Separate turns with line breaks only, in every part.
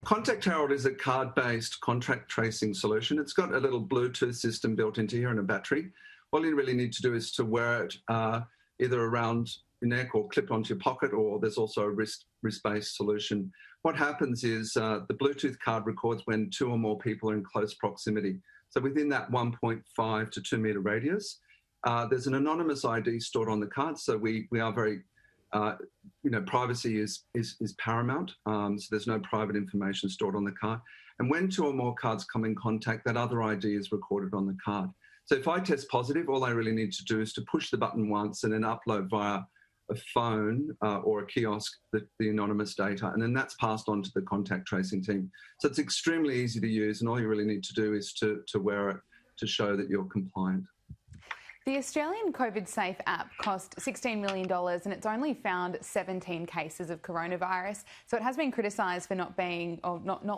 Contact Herald is a card-based contact tracing solution. It's got a little Bluetooth system built into here and a battery. All you really need to do is to wear it either around your neck or clip onto your pocket, or there's also a wrist-based solution. What happens is the Bluetooth card records when 2 or more people are in close proximity. So within that 1.5 to 2 metre radius, there's an anonymous ID stored on the card. So we are very, privacy is paramount. So there's no private information stored on the card. And when 2 or more cards come in contact, that other ID is recorded on the card. So if I test positive, all I really need to do is to push the button once and then upload via a phone or a kiosk the anonymous data, and then that's passed on to the contact tracing team. So it's extremely easy to use, and all you really need to do is to wear it to show that you're compliant.
The Australian COVIDsafe app cost $16 million and it's only found 17 cases of coronavirus. So it has been criticised for not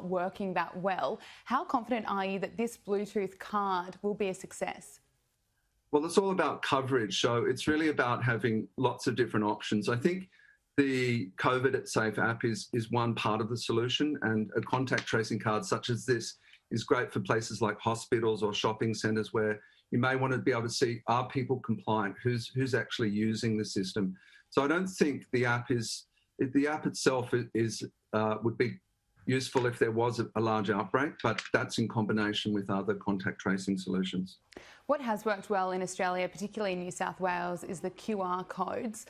working that well. How confident are you that this Bluetooth card will be a success?
Well, it's all about coverage. So it's really about having lots of different options. I think the COVIDsafe app is one part of the solution, and a contact tracing card such as this is great for places like hospitals or shopping centres where you may want to be able to see, are people compliant? Who's actually using the system? So I don't think the app itself would be useful if there was a large outbreak, but that's in combination with other contact tracing solutions.
What has worked well in Australia, particularly in New South Wales, is the QR codes.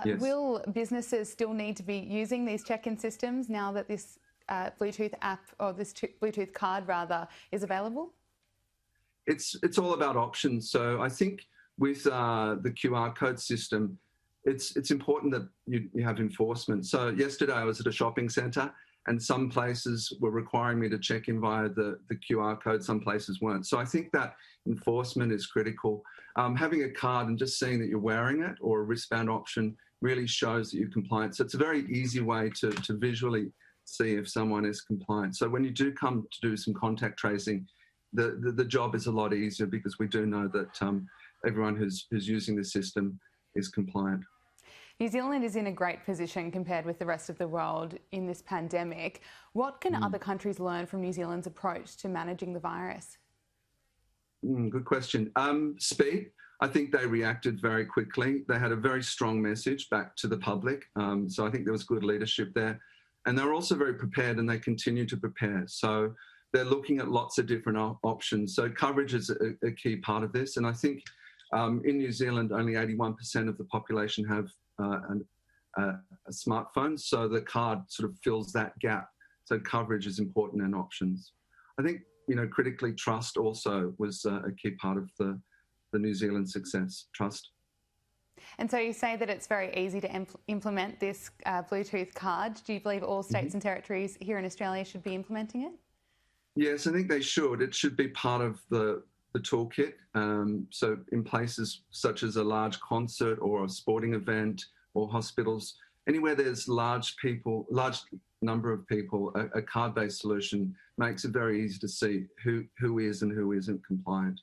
Yes.
Will businesses still need to be using these check-in systems now that this Bluetooth app, or this Bluetooth card rather, is available?
It's all about options. So I think with the QR code system, it's important that you have enforcement. So yesterday I was at a shopping centre and some places were requiring me to check in via the QR code, some places weren't. So I think that enforcement is critical. Having a card and just seeing that you're wearing it, or a wristband option, really shows that you're compliant. So it's a very easy way to visually see if someone is compliant. So when you do come to do some contact tracing, the job is a lot easier because we do know that everyone who's using the system is compliant.
New Zealand is in a great position compared with the rest of the world in this pandemic. What can other countries learn from New Zealand's approach to managing the virus?
Good question. Speed. I think they reacted very quickly. They had a very strong message back to the public. So I think there was good leadership there. And they're also very prepared, and they continue to prepare. So they're looking at lots of different options. So coverage is a key part of this. And I think in New Zealand, only 81% of the population have a smartphone. So the card sort of fills that gap. So coverage is important, and options. I think, critically, trust also was a key part of the New Zealand success, trust.
And so you say that it's very easy to implement this Bluetooth card. Do you believe all states and territories here in Australia should be implementing it?
Yes, I think they should. It should be part of the toolkit. So in places such as a large concert or a sporting event or hospitals, anywhere there's large number of people, a card-based solution makes it very easy to see who is and who isn't compliant.